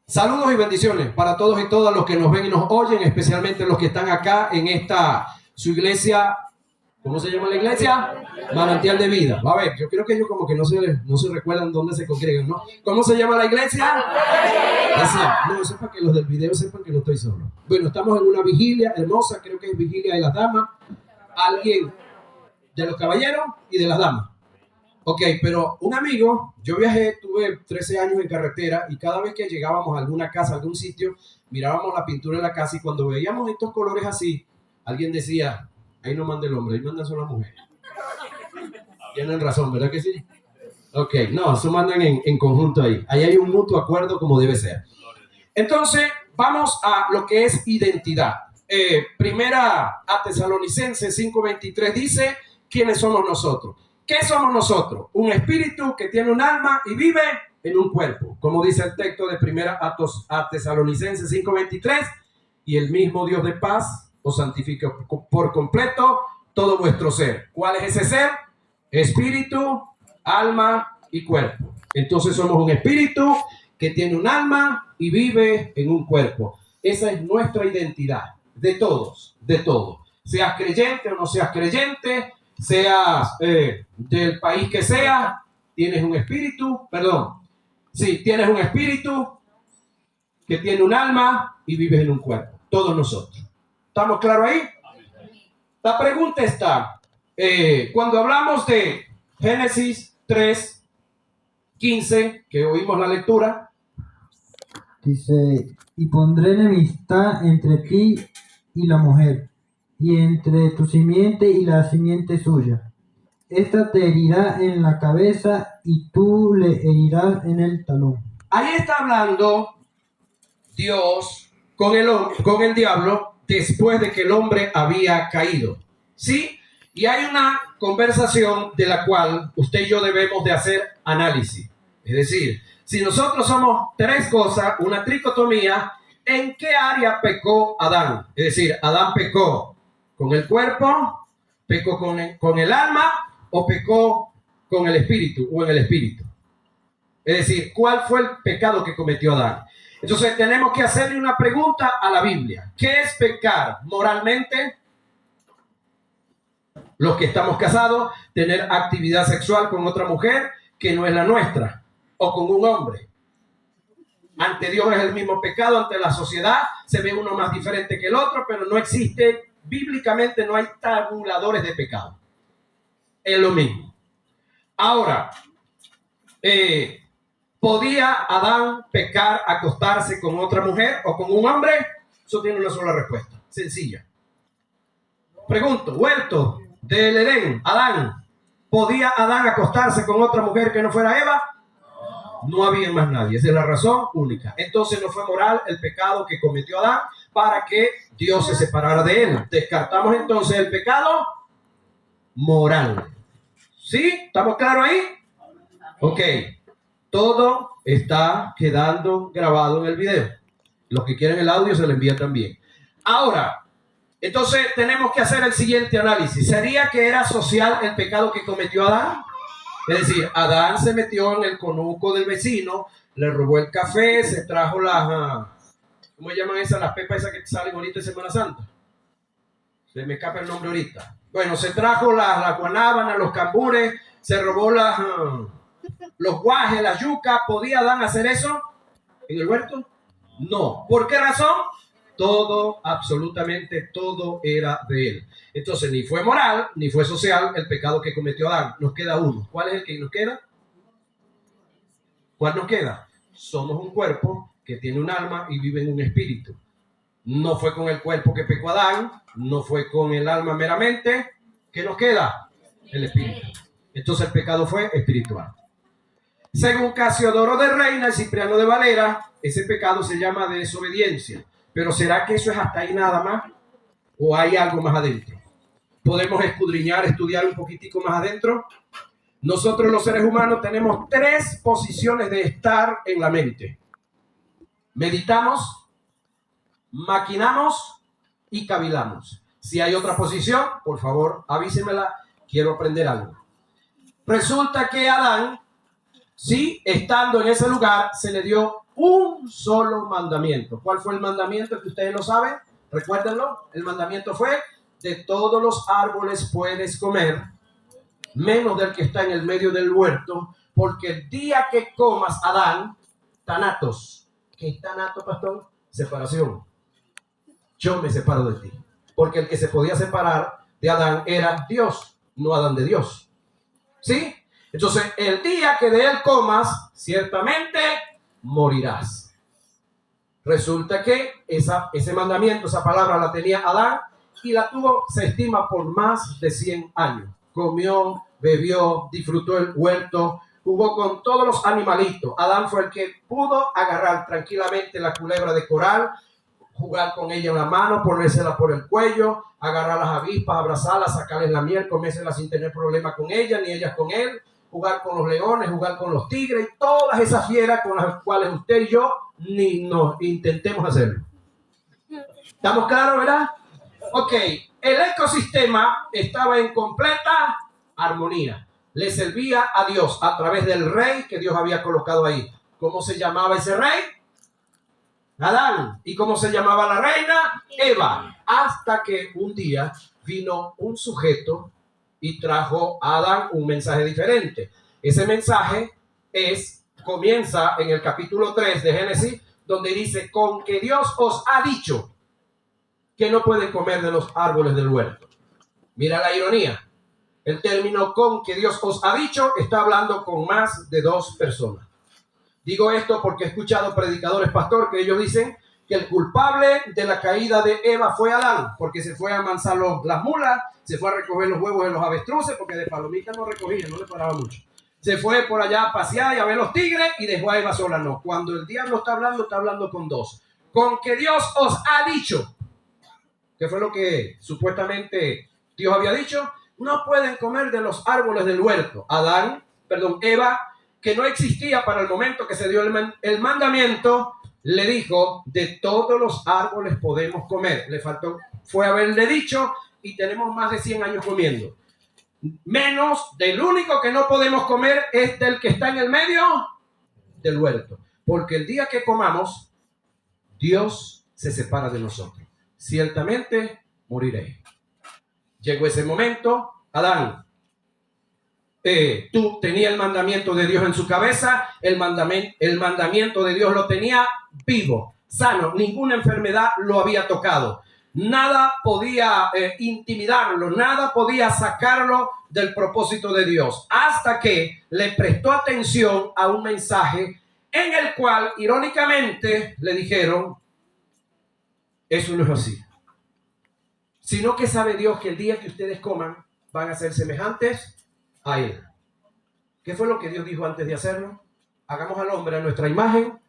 Saludos y bendiciones para todos y todas los que nos ven y nos oyen, especialmente los que están acá en esta, su iglesia. ¿Cómo se llama la iglesia? Manantial de Vida. A ver, yo creo que ellos como que no se recuerdan dónde se congregan, ¿no? ¿Cómo se llama la iglesia? No, eso es para que los del video sepan que no estoy solo. Bueno, estamos en una vigilia hermosa, creo que es vigilia de las damas. Alguien de los caballeros y de las damas. Ok, pero un amigo, yo viajé, tuve 13 años en carretera y cada vez que llegábamos a alguna casa, a algún sitio, mirábamos la pintura de la casa y cuando veíamos estos colores así, alguien decía, ahí no manda el hombre, ahí manda solo la mujer. Tienen razón, ¿verdad que sí? Ok, no, eso mandan en conjunto ahí. Ahí hay un mutuo acuerdo como debe ser. Entonces, vamos a lo que es identidad. Primera a Tesalonicenses 5:23 dice, ¿quiénes somos nosotros? ¿Qué somos nosotros? Un espíritu que tiene un alma y vive en un cuerpo. Como dice el texto de primera a Tesalonicenses 5:23, y el mismo Dios de paz os santifica por completo todo vuestro ser. ¿Cuál es ese ser? Espíritu, alma y cuerpo. Entonces somos un espíritu que tiene un alma y vive en un cuerpo. Esa es nuestra identidad, de todos, de todos. Seas creyente o no seas creyente, seas del país que sea, tienes un espíritu, tienes un espíritu que tiene un alma y vives en un cuerpo. Todos nosotros. ¿Estamos claros ahí? La pregunta está, cuando hablamos de Génesis 3:15, que oímos la lectura, dice, y pondré enemistad entre ti y la mujer, y entre tu simiente y la simiente suya. Esta te herirá en la cabeza y tú le herirás en el talón. Ahí está hablando Dios con el diablo después de que el hombre había caído. ¿Sí? Y hay una conversación de la cual usted y yo debemos de hacer análisis. Es decir, si nosotros somos tres cosas, una tricotomía, ¿en qué área pecó Adán? Es decir, Adán pecó con el cuerpo, pecó con el alma o pecó con el espíritu o en el espíritu. Es decir, ¿cuál fue el pecado que cometió Adán? Entonces tenemos que hacerle una pregunta a la Biblia. ¿Qué es pecar moralmente? Los que estamos casados, tener actividad sexual con otra mujer que no es la nuestra, o con un hombre. Ante Dios es el mismo pecado, ante la sociedad se ve uno más diferente que el otro, pero no existe, bíblicamente no hay tabuladores de pecado. Es lo mismo. Ahora, ¿podía Adán pecar, acostarse con otra mujer o con un hombre? Eso tiene una sola respuesta, sencilla. Pregunto, huerto del Edén, Adán, ¿podía Adán acostarse con otra mujer que no fuera Eva? No había más nadie, esa es la razón única. Entonces no fue moral el pecado que cometió Adán para que Dios se separara de él. Descartamos entonces el pecado moral. ¿Sí? ¿Estamos claros ahí? Ok. Todo está quedando grabado en el video. Los que quieren el audio se lo envía también. Ahora, entonces tenemos que hacer el siguiente análisis. ¿Sería que era social el pecado que cometió Adán? Es decir, Adán se metió en el conuco del vecino, le robó el café, se trajo las, ¿cómo llaman esas? Las pepas esas que salen ahorita en Semana Santa. Se me escapa el nombre ahorita. Bueno, se trajo las guanábanas, los cambures, se robó los guajes, la yuca. ¿Podía Adán hacer eso en el huerto? No. ¿Por qué razón? Todo, absolutamente todo era de él. Entonces ni fue moral, ni fue social el pecado que cometió Adán. Nos queda uno. ¿Cuál es el que nos queda? ¿Cuál nos queda? Somos un cuerpo que tiene un alma y vive en un espíritu. No fue con el cuerpo que pecó Adán, no fue con el alma meramente. ¿Qué nos queda? El espíritu. Entonces el pecado fue espiritual. Según Casiodoro de Reina y Cipriano de Valera, ese pecado se llama desobediencia. Pero ¿será que eso es hasta ahí nada más? ¿O hay algo más adentro? ¿Podemos escudriñar, estudiar un poquitico más adentro? Nosotros los seres humanos tenemos tres posiciones de estar en la mente. Meditamos, maquinamos y cavilamos. Si hay otra posición, por favor avísenmela, quiero aprender algo. Resulta que Adán sí, estando en ese lugar, se le dio un solo mandamiento. ¿Cuál fue el mandamiento? Que ustedes lo saben, recuérdenlo. El mandamiento fue: de todos los árboles puedes comer, menos del que está en el medio del huerto, porque el día que comas, Adán, tanatos. ¿Qué es tanato, pastor? Separación. Yo me separo de ti. Porque el que se podía separar de Adán era Dios, no Adán de Dios. ¿Sí? Entonces, el día que de él comas, ciertamente morirás. Resulta que ese mandamiento, esa palabra la tenía Adán y la tuvo, se estima, por más de 100 años. Comió, bebió, disfrutó el huerto, jugó con todos los animalitos. Adán fue el que pudo agarrar tranquilamente la culebra de coral, jugar con ella en la mano, ponérsela por el cuello, agarrar las avispas, abrazarlas, sacarles la miel, comérselas sin tener problema con ella, ni ellas con él, jugar con los leones, jugar con los tigres, todas esas fieras con las cuales usted y yo ni nos intentemos hacerlo. ¿Estamos claros, verdad? Ok, el ecosistema estaba en completa armonía. Le servía a Dios a través del rey que Dios había colocado ahí. ¿Cómo se llamaba ese rey? Adán. ¿Y cómo se llamaba la reina? Eva. Hasta que un día vino un sujeto y trajo a Adán un mensaje diferente. Ese mensaje comienza en el capítulo 3 de Génesis, donde dice: con que Dios os ha dicho que no pueden comer de los árboles del huerto. Mira la ironía. El término "con que Dios os ha dicho" está hablando con más de 2 personas. Digo esto porque he escuchado predicadores, pastor, que ellos dicen que el culpable de la caída de Eva fue Adán, porque se fue a amansar las mulas, se fue a recoger los huevos de los avestruces, porque de palomitas no recogía, no le paraba mucho. Se fue por allá a pasear y a ver los tigres y dejó a Eva sola. No, cuando el diablo está hablando con 2. Con que Dios os ha dicho, ¿qué fue lo que supuestamente Dios había dicho? No pueden comer de los árboles del huerto. Eva, que no existía para el momento que se dio el mandamiento, le dijo: de todos los árboles podemos comer. Le faltó, fue haberle dicho, y tenemos más de 100 años comiendo. Menos del único que no podemos comer es del que está en el medio del huerto. Porque el día que comamos, Dios se separa de nosotros. Ciertamente moriréis. Llegó ese momento. Adán, tú tenías el mandamiento de Dios en su cabeza. El mandamiento de Dios lo tenía vivo, sano. Ninguna enfermedad lo había tocado. Nada podía intimidarlo, nada podía sacarlo del propósito de Dios, hasta que le prestó atención a un mensaje en el cual, irónicamente, le dijeron: eso no es así, sino que sabe Dios que el día que ustedes coman van a ser semejantes a Él. ¿Qué fue lo que Dios dijo antes de hacerlo? Hagamos al hombre a nuestra imagen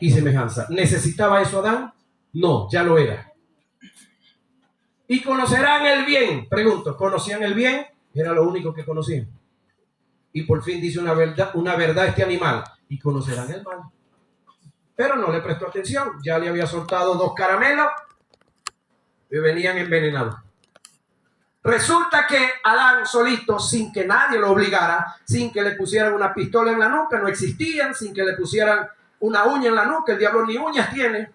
y semejanza. ¿Necesitaba eso Adán? No, ya lo era. Y conocerán el bien. Pregunto, ¿conocían el bien? Era lo único que conocían. Y por fin dice una verdad este animal: y conocerán el mal. Pero no le prestó atención. Ya le había soltado 2 caramelos y venían envenenados. Resulta que Adán solito, sin que nadie lo obligara, sin que le pusieran una pistola en la nuca, no existían, sin que le pusieran una uña en la nuca, el diablo ni uñas tiene.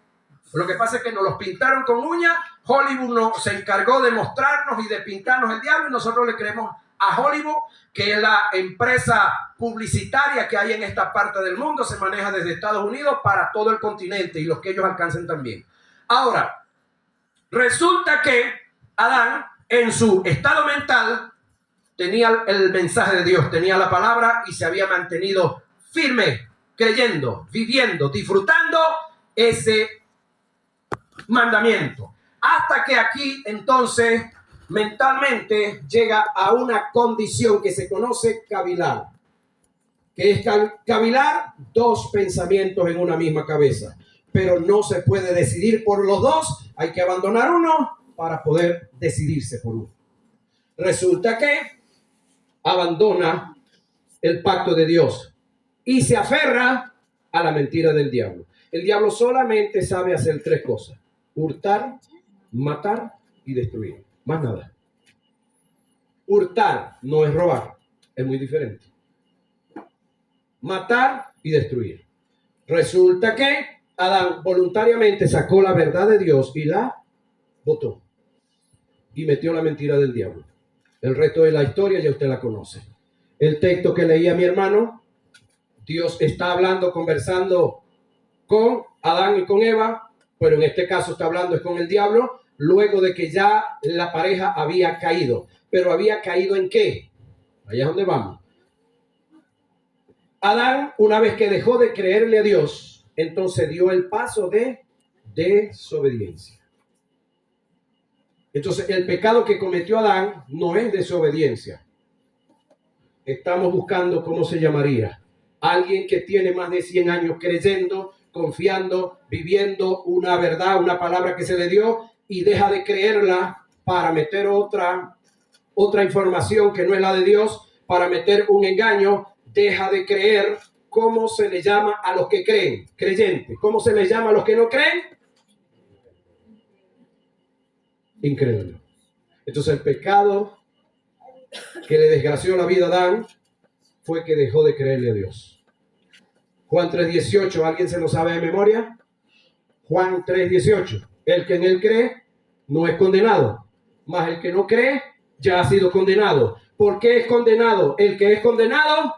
Lo que pasa es que nos los pintaron con uñas. Hollywood se encargó de mostrarnos y de pintarnos el diablo, y nosotros le creemos a Hollywood, que es la empresa publicitaria que hay en esta parte del mundo. Se maneja desde Estados Unidos para todo el continente y los que ellos alcancen también. Ahora, resulta que Adán, en su estado mental, tenía el mensaje de Dios, tenía la palabra y se había mantenido firme, creyendo, viviendo, disfrutando ese mandamiento. Hasta que aquí entonces mentalmente llega a una condición que se conoce cavilar. ¿Qué es cavilar? 2 pensamientos en una misma cabeza. Pero no se puede decidir por los 2. Hay que abandonar uno para poder decidirse por uno. Resulta que abandona el pacto de Dios y se aferra a la mentira del diablo. El diablo solamente sabe hacer 3 cosas: hurtar, matar y destruir. Más nada. Hurtar no es robar, es muy diferente. matar y destruir. Resulta que Adán voluntariamente sacó la verdad de Dios y la botó. Y metió la mentira del diablo. El resto de la historia ya usted la conoce. El texto que leía mi hermano, Dios está hablando, conversando con Adán y con Eva, pero en este caso está hablando es con el diablo, luego de que ya la pareja había caído. Pero había caído ¿en qué? Allá es donde vamos. Adán, una vez que dejó de creerle a Dios, entonces dio el paso de desobediencia. Entonces, el pecado que cometió Adán no es desobediencia. Estamos buscando, ¿cómo se llamaría? Alguien que tiene más de 100 años creyendo, confiando, viviendo una verdad, una palabra que se le dio y deja de creerla para meter otra información que no es la de Dios, para meter un engaño, deja de creer. ¿Cómo se le llama a los que creen? Creyentes. ¿Cómo se les llama a los que no creen? Incrédulo. Entonces el pecado que le desgració la vida a Adán fue que dejó de creerle a Dios. Juan 3:18, ¿alguien se lo sabe de memoria? Juan 3:18, el que en él cree no es condenado, mas el que no cree ya ha sido condenado. ¿Por qué es condenado? El que es condenado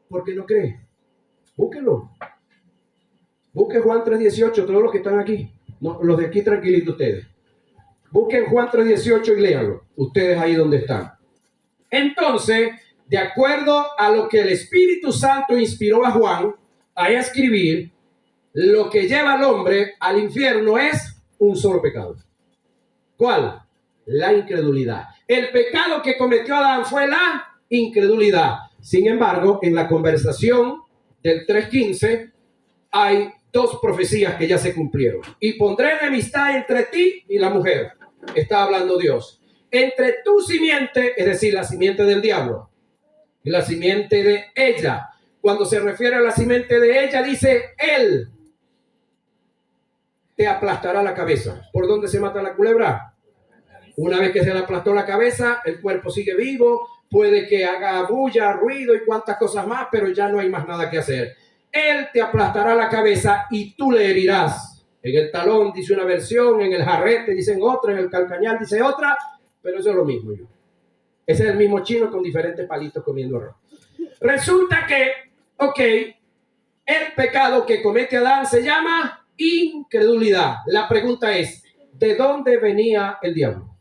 porque no cree. Búsquenlo. Busquen Juan 3:18, todos los que están aquí. No, los de aquí tranquilitos ustedes. Busquen Juan 3:18 y léanlo. Ustedes ahí donde están. Entonces, de acuerdo a lo que el Espíritu Santo inspiró a Juan a escribir, lo que lleva al hombre al infierno es un solo pecado. ¿Cuál? La incredulidad. El pecado que cometió Adán fue la incredulidad. Sin embargo, en la conversación del 3:15 hay dos profecías que ya se cumplieron. Y pondré enemistad entre ti y la mujer. Está hablando Dios. Entre tu simiente, es decir, la simiente del diablo, y la simiente de ella. Cuando se refiere a la simiente de ella, dice él te aplastará la cabeza. ¿Por dónde se mata la culebra? Una vez que se le aplastó la cabeza, el cuerpo sigue vivo, puede que haga bulla, ruido y cuantas cosas más, pero ya no hay más nada que hacer. Él te aplastará la cabeza y tú le herirás. En el talón dice una versión, en el jarrete dicen otra, en el calcañal dice otra, pero eso es lo mismo. Ese es el mismo chino con diferentes palitos comiendo arroz. Resulta que, el pecado que comete Adán se llama incredulidad. La pregunta es, ¿de dónde venía el diablo?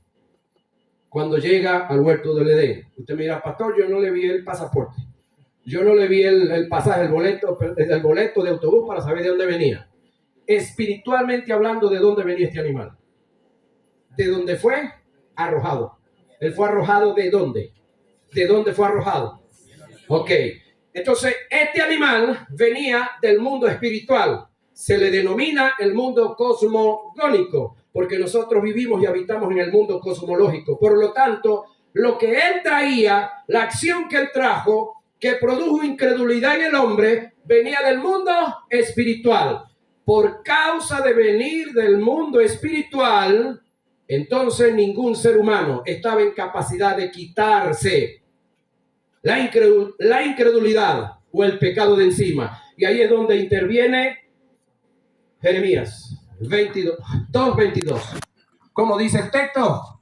Cuando llega al huerto del Edén. Usted me dirá, pastor, yo no le vi el pasaporte. Yo no le vi el pasaje, el boleto de autobús para saber de dónde venía. Espiritualmente hablando, ¿de dónde venía este animal? ¿De dónde fue arrojado? ¿Él fue arrojado de dónde? ¿De dónde fue arrojado? Ok. Entonces, este animal venía del mundo espiritual. Se le denomina el mundo cosmogónico, porque nosotros vivimos y habitamos en el mundo cosmológico. Por lo tanto, lo que él traía, la acción que él trajo, que produjo incredulidad en el hombre, venía del mundo espiritual. Por causa de venir del mundo espiritual, entonces ningún ser humano estaba en capacidad de quitarse la incredulidad o el pecado de encima. Y ahí es donde interviene Jeremías 2:22. ¿Cómo dice el texto?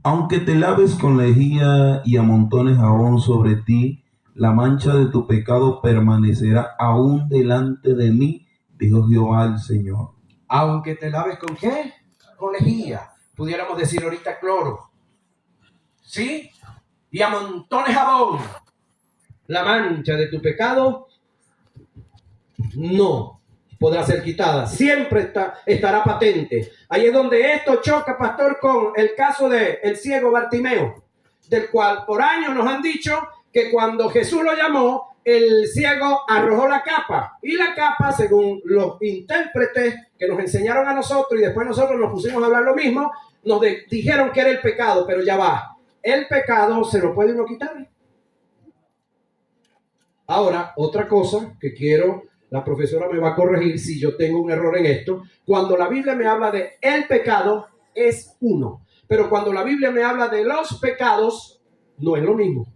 Aunque te laves con lejía y amontones jabón sobre ti, la mancha de tu pecado permanecerá aún delante de mí, dijo Jehová el Señor. Aunque te laves con ¿qué? Con lejía. Pudiéramos decir ahorita cloro. ¿Sí? Y amontones jabón. La mancha de tu pecado no podrá ser quitada. Siempre estará patente. Ahí es donde esto choca, pastor, con el caso del ciego Bartimeo, del cual por años nos han dicho que cuando Jesús lo llamó, el ciego arrojó la capa. Y la capa, según los intérpretes que nos enseñaron a nosotros, y después nosotros nos pusimos a hablar lo mismo, nos dijeron que era el pecado, pero ya va. El pecado se lo puede uno quitar. Ahora, otra cosa que quiero, la profesora me va a corregir si yo tengo un error en esto. Cuando la Biblia me habla de el pecado, es uno. Pero cuando la Biblia me habla de los pecados, no es lo mismo.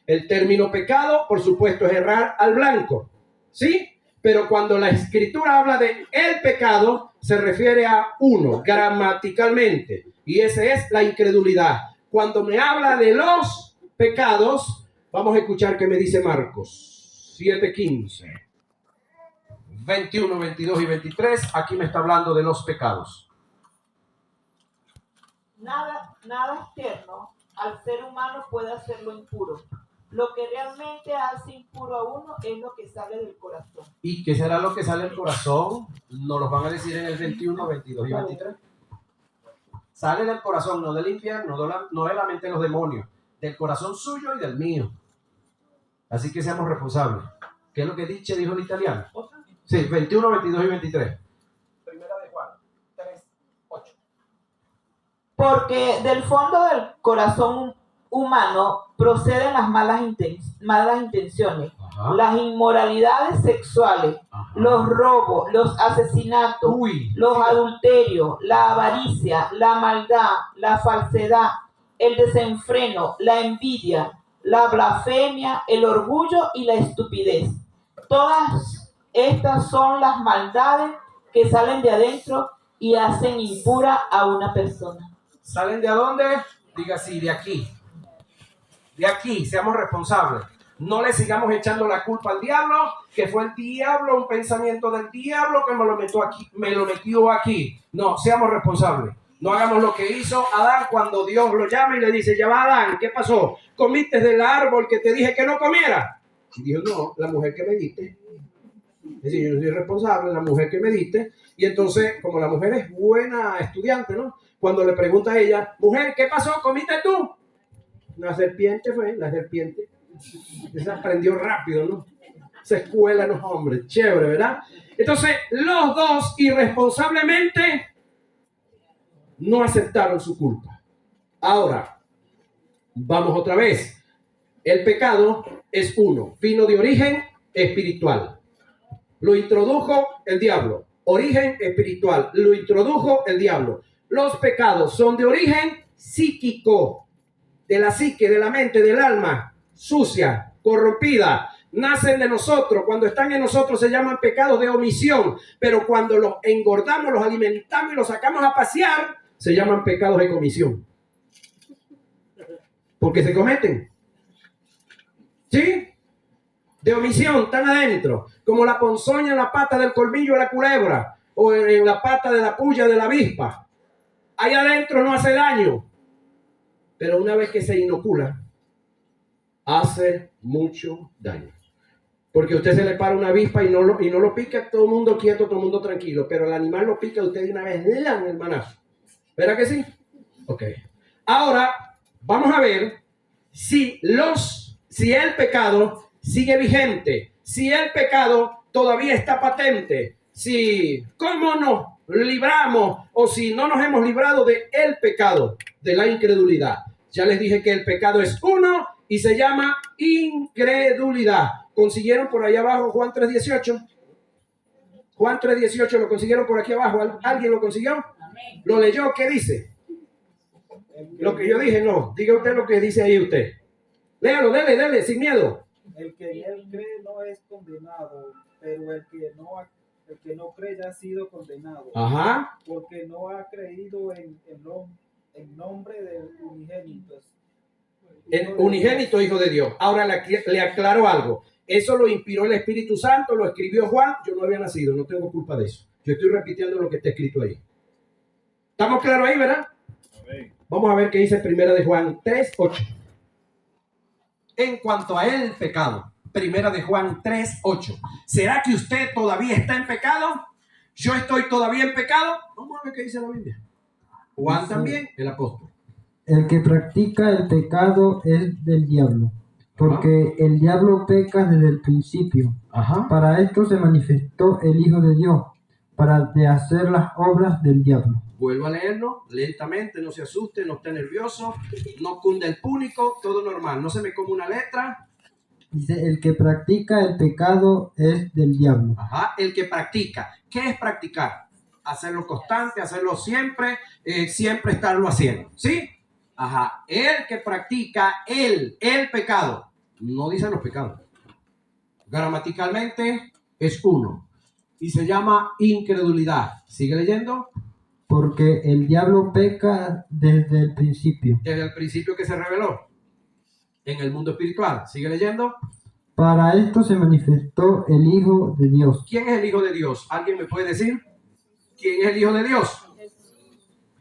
El término pecado, por supuesto, es errar al blanco, ¿sí? Pero cuando la escritura habla de el pecado, se refiere a uno, gramaticalmente, y esa es la incredulidad. Cuando me habla de los pecados, vamos a escuchar qué me dice Marcos 7:15, 21, 22 y 23. Aquí me está hablando de los pecados. Nada externo al ser humano puede hacerlo impuro. Lo que realmente hace impuro a uno es lo que sale del corazón. ¿Y qué será lo que sale del corazón? Nos lo van a decir en el 21, 22 y 23. Sale del corazón, no del infierno, no de la mente de los demonios, del corazón suyo y del mío. Así que seamos responsables. ¿Qué es lo que Nietzsche dijo en italiano? Sí, 21, 22 y 23. Primera de Juan 3:8. Porque del fondo del corazón humano proceden las malas intenciones, Ajá. las inmoralidades sexuales, Ajá. los robos, los asesinatos, los adulterios, la avaricia, la maldad, la falsedad, el desenfreno, la envidia, la blasfemia, el orgullo y la estupidez. Todas estas son las maldades que salen de adentro y hacen impura a una persona. ¿Salen de dónde? Diga sí, de aquí. De aquí, seamos responsables. No le sigamos echando la culpa al diablo, que fue el diablo, un pensamiento del diablo que me lo metió aquí. No, seamos responsables. No hagamos lo que hizo Adán cuando Dios lo llama y le dice, ya va Adán, ¿qué pasó? ¿Comiste del árbol que te dije que no comiera? Y dijo, no, la mujer que me diste. Es decir, yo no soy responsable, la mujer que me diste. Y entonces, como la mujer es buena estudiante, ¿no? Cuando le pregunta a ella, mujer, ¿qué pasó? ¿Comiste tú? La serpiente fue, la serpiente. Esa aprendió rápido, ¿no? Esa escuela, los hombres, chévere, ¿verdad? Entonces, los dos irresponsablemente no aceptaron su culpa. Ahora, vamos otra vez. El pecado es uno, vino de origen espiritual. Lo introdujo el diablo. Origen espiritual, lo introdujo el diablo. Los pecados son de origen psíquico, de la psique, de la mente, del alma, sucia, corrompida. Nacen de nosotros. Cuando están en nosotros se llaman pecados de omisión. Pero cuando los engordamos, los alimentamos y los sacamos a pasear, se llaman pecados de comisión. Porque se cometen. ¿Sí? De omisión, están adentro. Como la ponzoña en la pata del colmillo de la culebra. O en la pata de la puya de la avispa. Ahí adentro no hace daño. Pero una vez que se inocula, hace mucho daño. Porque a usted se le para una avispa y no lo pica, todo el mundo quieto, todo el mundo tranquilo. Pero el animal lo pica, usted de una vez le dan el manazo. ¿Verdad que sí? Ok. Ahora, vamos a ver si el pecado sigue vigente, si el pecado todavía está patente, si cómo nos libramos o si no nos hemos librado de el pecado, de la incredulidad. Ya les dije que el pecado es uno y se llama incredulidad. ¿Consiguieron por ahí abajo Juan 3:18? Juan 3:18 lo consiguieron por aquí abajo. ¿Alguien lo consiguió? ¿Lo leyó? ¿Qué dice? Lo que yo dije, no. Diga usted lo que dice ahí usted. Léalo, dele, sin miedo. El que en él cree no es condenado, pero el que no cree ya ha sido condenado. Ajá. Porque no ha creído en nombre del unigénito. El unigénito Hijo de Dios. Ahora le aclaro algo. Eso lo inspiró el Espíritu Santo, lo escribió Juan. Yo no había nacido, no tengo culpa de eso. Yo estoy repitiendo lo que está escrito ahí. ¿Estamos claros ahí, verdad? Amén. Vamos a ver qué dice Primera de Juan 3:8. En cuanto a el pecado, Primera de Juan 3:8. ¿Será que usted todavía está en pecado? ¿Yo estoy todavía en pecado? Vamos a ver qué dice la Biblia. Juan también, el apóstol. El que practica el pecado es del diablo, porque el diablo peca desde el principio. Ajá. Para esto se manifestó el Hijo de Dios, para deshacer las obras del diablo. Vuelvo a leerlo lentamente, no se asuste, no esté nervioso, no cunde el púnico, todo normal, no se me come una letra. Dice, el que practica el pecado es del diablo. Ajá, el que practica. ¿Qué es practicar? Hacerlo constante, hacerlo siempre, siempre estarlo haciendo, ¿sí? Ajá, el que practica el pecado. no dice los pecados. Gramaticalmente es uno. Y se llama incredulidad. ¿Sigue leyendo? Porque el diablo peca desde el principio. Desde el principio que se reveló en el mundo espiritual. ¿Sigue leyendo? Para esto se manifestó el Hijo de Dios. ¿Quién es el Hijo de Dios? ¿Alguien me puede decir? ¿Quién es el Hijo de Dios?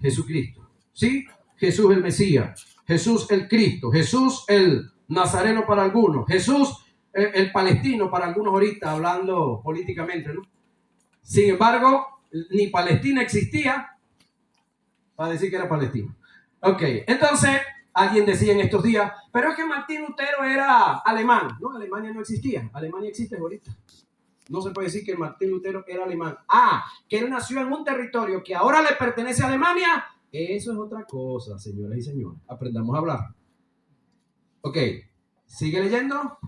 Jesucristo. ¿Sí? Jesús el Mesías. Jesús el Cristo. Jesús el Nazareno para algunos. Jesús el palestino para algunos ahorita, hablando políticamente, ¿no? Sin embargo, ni Palestina existía para decir que era palestino. Ok, entonces alguien decía en estos días, pero es que Martín Lutero era alemán. No, Alemania no existía. Alemania existe ahorita. No se puede decir que Martín Lutero era alemán. Ah, que él nació en un territorio que ahora le pertenece a Alemania. Eso es otra cosa, señoras y señores. Aprendamos a hablar. Ok, ¿sigue leyendo?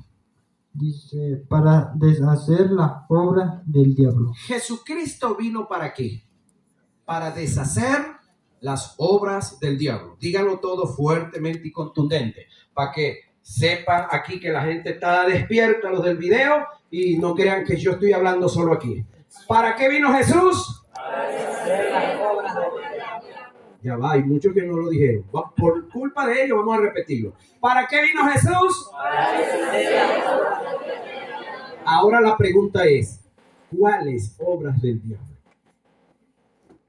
Dice, para deshacer las obras del diablo. Jesucristo vino ¿para qué? Para deshacer las obras del diablo. Díganlo todo fuertemente y contundente, para que sepan aquí que la gente está despierta, los del video, y no crean que yo estoy hablando solo aquí. ¿Para qué vino Jesús? Para deshacer las obras del diablo. Ya va, hay muchos que no lo dijeron. Por culpa de ellos vamos a repetirlo. ¿Para qué vino Jesús? Para deshacer las obras del diablo. Ahora la pregunta es, ¿cuáles obras del diablo?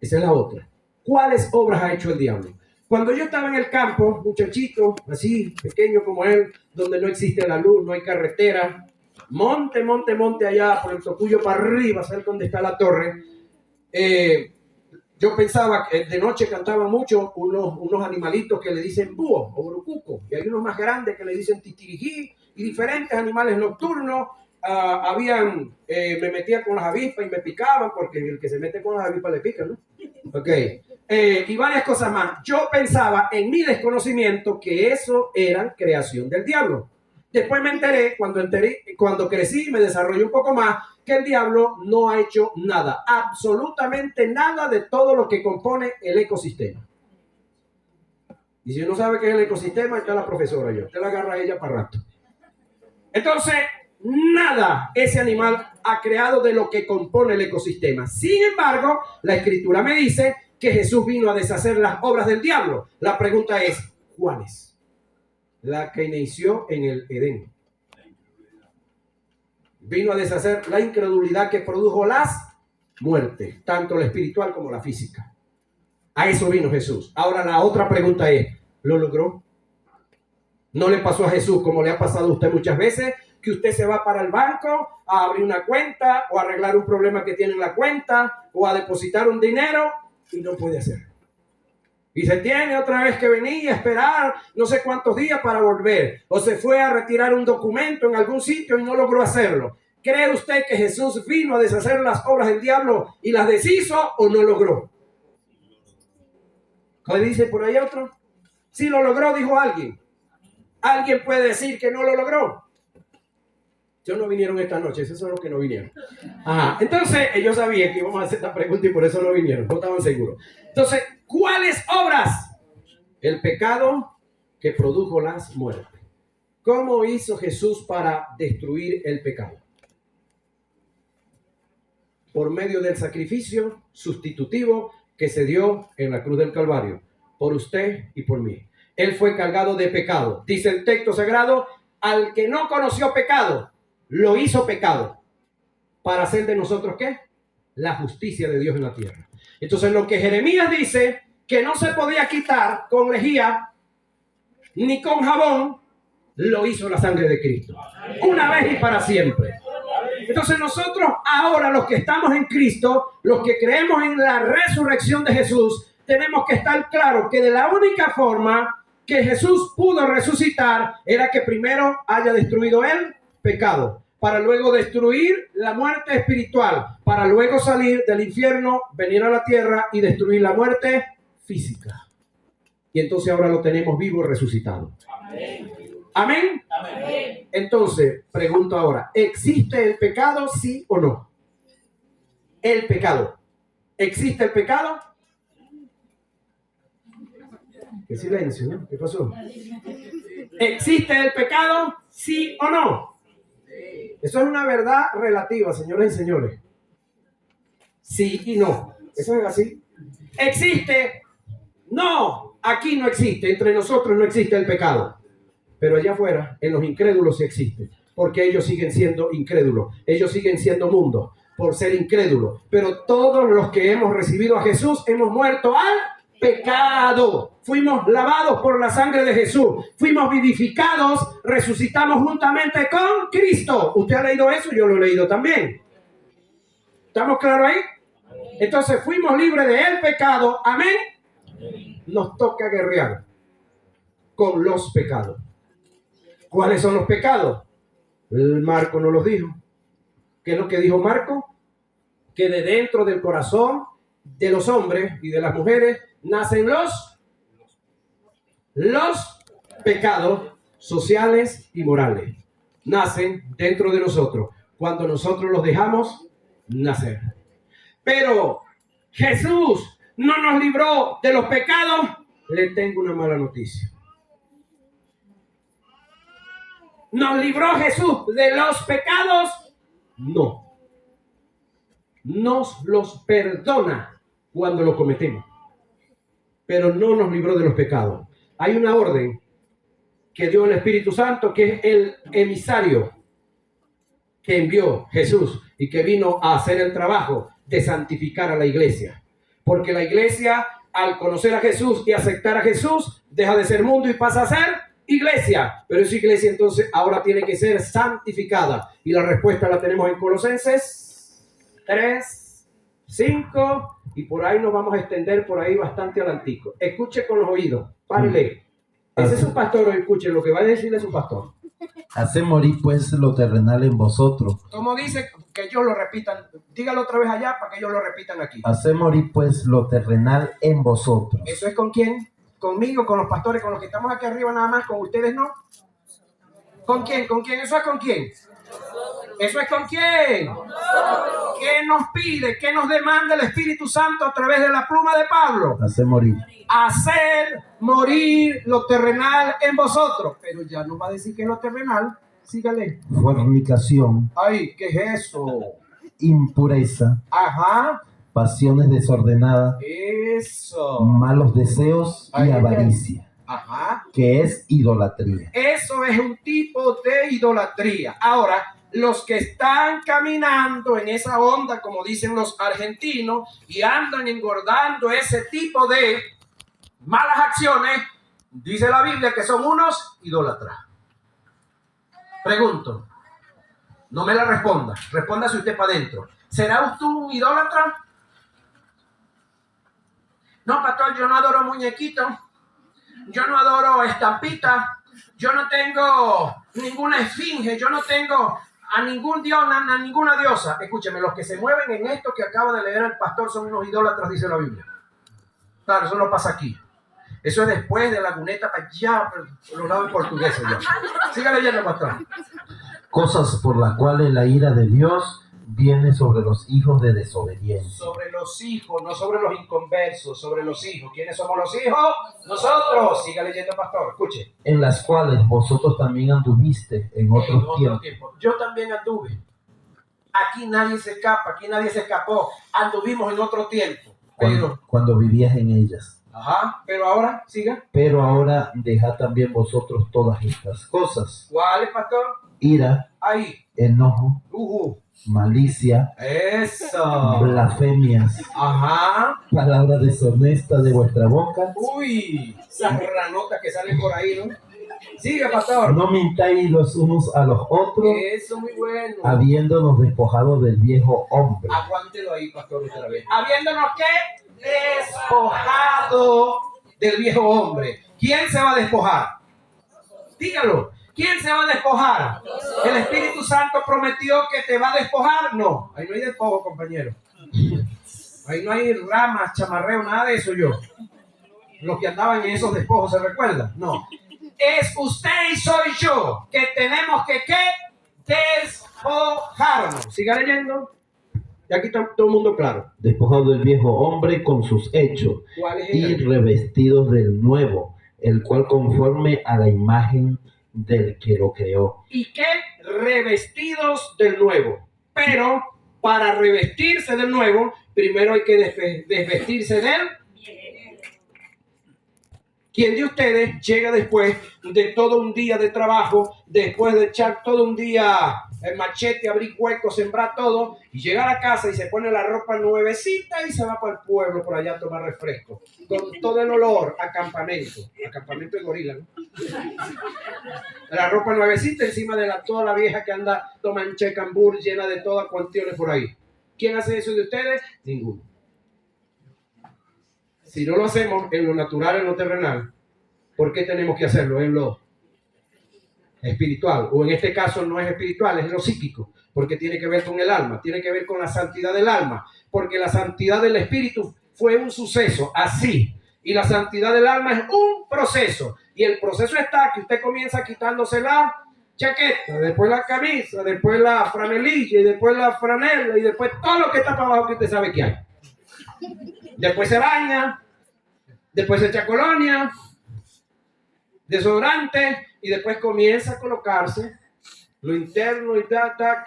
Esa es la otra. ¿Cuáles obras ha hecho el diablo? Cuando yo estaba en el campo, muchachito, así, pequeño como él, donde no existe la luz, no hay carretera, monte allá por el Tocuyo para arriba, cerca donde está la torre, yo pensaba que de noche cantaban mucho unos animalitos que le dicen búho o brucuco, y hay unos más grandes que le dicen titirijí, y diferentes animales nocturnos. Me metía con las avispas y me picaban, porque el que se mete con las avispas le pica, ¿no? Ok. Y varias cosas más. Yo pensaba en mi desconocimiento que eso era creación del diablo. Después me enteré, cuando crecí y me desarrollé un poco más, que el diablo no ha hecho nada, absolutamente nada de todo lo que compone el ecosistema. Y si uno sabe qué es el ecosistema, está la profesora yo. Usted la agarra a ella para rato. Entonces, nada ese animal ha creado de lo que compone el ecosistema. Sin embargo, la Escritura me dice que Jesús vino a deshacer las obras del diablo. La pregunta es, ¿cuáles? La que inició en el Edén. Vino a deshacer la incredulidad que produjo las muertes, tanto la espiritual como la física. A eso vino Jesús. Ahora la otra pregunta es, ¿lo logró? ¿No le pasó a Jesús como le ha pasado a usted muchas veces? Que usted se va para el banco a abrir una cuenta o a arreglar un problema que tiene en la cuenta o a depositar un dinero y no puede hacerlo. Y se tiene otra vez que venir a esperar no sé cuántos días para volver. O se fue a retirar un documento en algún sitio y no logró hacerlo. ¿Cree usted que Jesús vino a deshacer las obras del diablo y las deshizo o no logró? ¿Qué dice por ahí otro? Sí lo logró, dijo alguien. ¿Alguien puede decir que no lo logró? Ellos no vinieron esta noche, esos son los que no vinieron. Ajá. Entonces, ellos sabían que íbamos a hacer esta pregunta y por eso no vinieron, no estaban seguros. Entonces, ¿cuáles obras? El pecado que produjo las muertes. ¿Cómo hizo Jesús para destruir el pecado? Por medio del sacrificio sustitutivo que se dio en la cruz del Calvario, por usted y por mí. Él fue cargado de pecado. Dice el texto sagrado, al que no conoció pecado, lo hizo pecado. ¿Para hacer de nosotros qué? La justicia de Dios en la tierra. Entonces lo que Jeremías dice, que no se podía quitar con lejía, ni con jabón, lo hizo la sangre de Cristo. Una vez y para siempre. Entonces nosotros ahora, los que estamos en Cristo, los que creemos en la resurrección de Jesús, tenemos que estar claros que de la única forma que Jesús pudo resucitar era que primero haya destruido el pecado, para luego destruir la muerte espiritual, para luego salir del infierno, venir a la tierra y destruir la muerte física. Y entonces ahora lo tenemos vivo y resucitado. Amén. ¿Amén? Amén. Entonces, pregunto ahora, ¿existe el pecado, sí o no? El pecado. ¿Existe el pecado? Qué silencio, ¿no? ¿Qué pasó? ¿Existe el pecado? ¿Sí o no? Eso es una verdad relativa, señores y señores. Sí y no. Eso es así. ¿Existe? No, aquí no existe. Entre nosotros no existe el pecado. Pero allá afuera, en los incrédulos sí existe. Porque ellos siguen siendo incrédulos. Ellos siguen siendo mundos por ser incrédulos. Pero todos los que hemos recibido a Jesús hemos muerto al pecado. Fuimos lavados por la sangre de Jesús. Fuimos vivificados, resucitamos juntamente con Cristo. ¿Usted ha leído eso? Yo lo he leído también. ¿Estamos claros ahí? Entonces fuimos libres del pecado. Amén. Nos toca guerrear con los pecados. ¿Cuáles son los pecados? Marco nos los dijo. ¿Qué es lo que dijo Marco? Que de dentro del corazón de los hombres y de las mujeres nacen los pecados sociales y morales. Nacen dentro de nosotros cuando nosotros los dejamos nacer. Pero Jesús no nos libró de los pecados. Le tengo una mala noticia. ¿Nos libró Jesús de los pecados? No. Nos los perdona cuando lo cometemos, pero no nos libró de los pecados. Hay una orden que dio el Espíritu Santo, que es el emisario que envió Jesús y que vino a hacer el trabajo de santificar a la iglesia. Porque la iglesia, al conocer a Jesús y aceptar a Jesús, deja de ser mundo y pasa a ser iglesia. Pero esa iglesia entonces ahora tiene que ser santificada. Y la respuesta la tenemos en Colosenses 3, 5, y por ahí nos vamos a extender por ahí bastante adelantico. Escuche con los oídos, párele. Ese es su pastor, escuche lo que va a decirle su pastor. Hace morir pues lo terrenal en vosotros. Como dice, que ellos lo repitan, dígalo otra vez allá para que ellos lo repitan aquí. Hace morir pues lo terrenal en vosotros. ¿Eso es con quién? ¿Conmigo, con los pastores, con los que estamos aquí arriba nada más, con ustedes no? ¿Con quién? ¿Con quién? ¿Eso es con quién? ¿Eso es con quién? ¿Qué nos pide? ¿Qué nos demanda el Espíritu Santo a través de la pluma de Pablo? Hace morir. Hacer morir lo terrenal en vosotros. Pero ya no va a decir que es lo terrenal. Sígale. Fornicación. Ay, ¿qué es eso? Impureza. Ajá. Pasiones desordenadas. Eso. Malos deseos y Ay, avaricia. Ajá. Que es idolatría. Eso es un tipo de idolatría. Ahora, los que están caminando en esa onda, como dicen los argentinos, y andan engordando ese tipo de malas acciones, dice la Biblia que son unos idólatras. Pregunto, no me la responda, respóndase usted para adentro. ¿Será usted un idólatra? No, pastor, yo no adoro muñequitos, yo no adoro estampitas, yo no tengo ninguna esfinge, yo no tengo a ningún dios, a ninguna diosa. Escúcheme, los que se mueven en esto que acaba de leer el pastor son unos idólatras, dice la Biblia. Claro, eso no pasa aquí. Eso es después de Laguneta para allá, por los lados portugueses. Siga leyendo, pastor. Cosas por las cuales la ira de Dios viene sobre los hijos de desobediencia. Sobre los hijos, no sobre los inconversos, sobre los hijos. ¿Quiénes somos los hijos? Nosotros. Siga leyendo, pastor, escuche. En las cuales vosotros también anduviste en otros tiempos. Yo también anduve. Aquí nadie se escapa, aquí nadie se escapó. Anduvimos en otro tiempo. Pero, cuando vivías en ellas. Ajá, pero ahora, siga. Pero ahora dejad también vosotros todas estas cosas. ¿Cuál es, pastor? Ira, Ahí. enojo, malicia, Eso. blasfemias, Ajá. palabra deshonesta de vuestra boca. Uy, esas ranotas que salen por ahí, ¿no? Sigue, pastor. No mintáis los unos a los otros, Eso, muy bueno. habiéndonos despojado del viejo hombre. Aguántelo ahí, pastor, otra vez. Habiéndonos, ¿qué? Despojado del viejo hombre. ¿Quién se va a despojar? Dígalo. ¿Quién se va a despojar? ¿El Espíritu Santo prometió que te va a despojar? No. Ahí no hay despojo, compañero. Ahí no hay ramas, chamarreo, nada de eso yo. Los que andaban en esos despojos, ¿se recuerdan? No. Es usted y soy yo que tenemos que ¿qué? Despojarnos. Siga leyendo. Y aquí está todo el mundo claro. Despojado del viejo hombre con sus hechos ¿Cuál es y el? revestidos del nuevo, el cual conforme a la imagen del que lo creó. ¿Y qué? Revestidos del nuevo. Pero para revestirse del nuevo, primero hay que desvestirse del... ¿Quién de ustedes llega después de todo un día de trabajo, después de echar todo un día el machete, abrir huecos, sembrar todo, y llega a la casa y se pone la ropa nuevecita y se va para el pueblo por allá a tomar refresco, con todo el olor a campamento de gorila, ¿no? La ropa nuevecita encima de toda la vieja que anda tomando checambur llena de todas cuestiones por ahí. ¿Quién hace eso de ustedes? Ninguno. Si no lo hacemos en lo natural, en lo terrenal, ¿por qué tenemos que hacerlo en lo espiritual? O en este caso no es espiritual, es lo psíquico, porque tiene que ver con el alma, tiene que ver con la santidad del alma, porque la santidad del espíritu fue un suceso, así, y la santidad del alma es un proceso, y el proceso está que usted comienza quitándose la chaqueta, después la camisa, después la franelilla, y después la franela, y después todo lo que está para abajo que usted sabe que hay. Después se baña, después se echa colonia, desodorante, y después comienza a colocarse lo interno y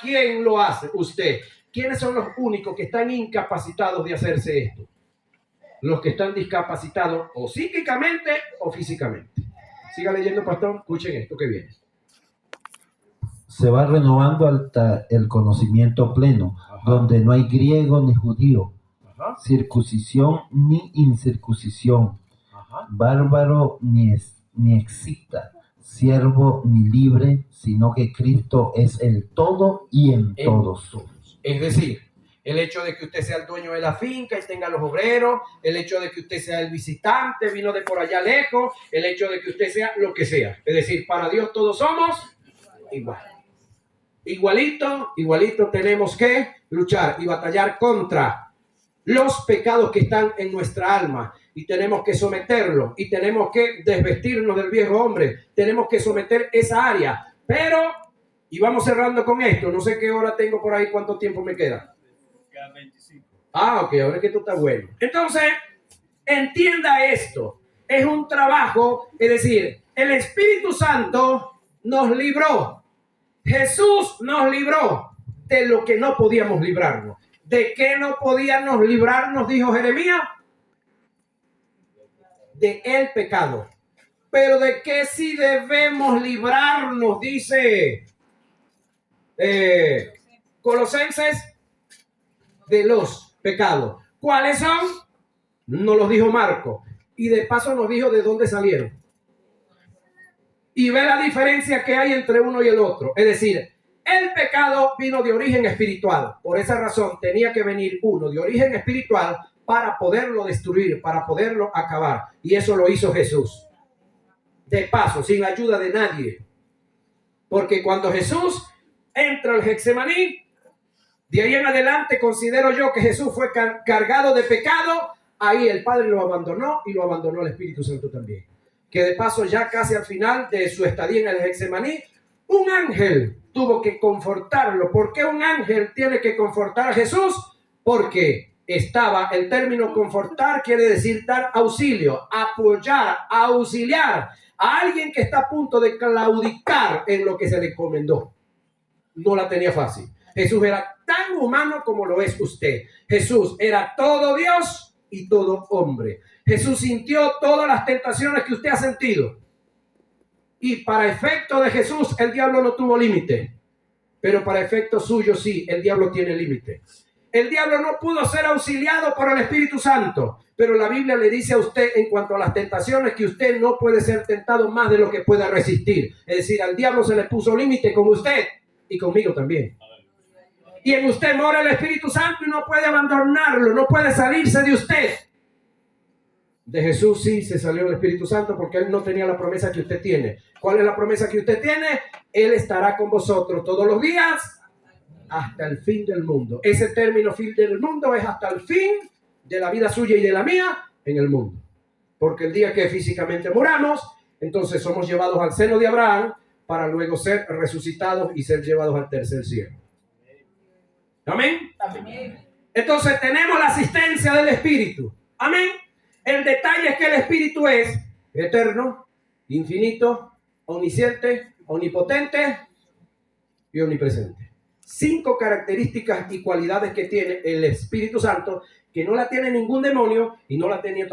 ¿Quién lo hace? Usted. ¿Quiénes son los únicos que están incapacitados de hacerse esto? Los que están discapacitados o psíquicamente o físicamente. Siga leyendo, pastor. Escuchen esto que viene. Se va renovando hasta el conocimiento pleno, donde no hay griego ni judío, circuncisión ni incircuncisión, bárbaro ni escita, siervo ni libre, sino que Cristo es el todo y en todos. Es decir, el hecho de que usted sea el dueño de la finca y tenga los obreros, el hecho de que usted sea el visitante, vino de por allá lejos, el hecho de que usted sea lo que sea. Es decir, para Dios todos somos igual. Igualito tenemos que luchar y batallar contra los pecados que están en nuestra alma, y tenemos que someterlo, y tenemos que desvestirnos del viejo hombre, tenemos que someter esa área. Pero, y vamos cerrando con esto, no sé qué hora tengo por ahí, cuánto tiempo me queda. Quedan 25. Ok, ahora es que esto está bueno. Entonces, entienda esto, es un trabajo, es decir, el Espíritu Santo nos libró, Jesús nos libró de lo que no podíamos librarnos. ¿De qué no podíamos librarnos? Dijo Jeremías. De el pecado. Pero ¿de qué sí debemos librarnos? Dice Colosenses. De los pecados. ¿Cuáles son? Nos los dijo Marco. Y de paso nos dijo de dónde salieron. Y ve la diferencia que hay entre uno y el otro. Es decir, el pecado vino de origen espiritual. Por esa razón tenía que venir uno de origen espiritual para poderlo destruir, para poderlo acabar. Y eso lo hizo Jesús. De paso, sin la ayuda de nadie. Porque cuando Jesús entra al Getsemaní, de ahí en adelante considero yo que Jesús fue cargado de pecado. Ahí el Padre lo abandonó y lo abandonó el Espíritu Santo también. Que de paso ya casi al final de su estadía en el Getsemaní, un ángel tuvo que confortarlo. ¿Por qué un ángel tiene que confortar a Jesús? Porque estaba, el término confortar quiere decir dar auxilio, apoyar, auxiliar a alguien que está a punto de claudicar en lo que se le encomendó. No la tenía fácil. Jesús era tan humano como lo es usted. Jesús era todo Dios y todo hombre. Jesús sintió todas las tentaciones que usted ha sentido. Y para efecto de Jesús, el diablo no tuvo límite. Pero para efecto suyo, sí, el diablo tiene límite. El diablo no pudo ser auxiliado por el Espíritu Santo. Pero la Biblia le dice a usted en cuanto a las tentaciones que usted no puede ser tentado más de lo que pueda resistir. Es decir, al diablo se le puso límite con usted y conmigo también. Y en usted mora el Espíritu Santo y no puede abandonarlo, no puede salirse de usted. De Jesús sí se salió el Espíritu Santo porque Él no tenía la promesa que usted tiene. ¿Cuál es la promesa que usted tiene? Él estará con vosotros todos los días hasta el fin del mundo. Ese término fin del mundo es hasta el fin de la vida suya y de la mía en el mundo. Porque el día que físicamente muramos, entonces somos llevados al seno de Abraham para luego ser resucitados y ser llevados al tercer cielo. ¿Amén? Amén. Entonces tenemos la asistencia del Espíritu. Amén. El detalle es que el Espíritu es eterno, infinito, omnisciente, omnipotente y omnipresente. 5 características y cualidades que tiene el Espíritu Santo que no la tiene ningún demonio y no la tiene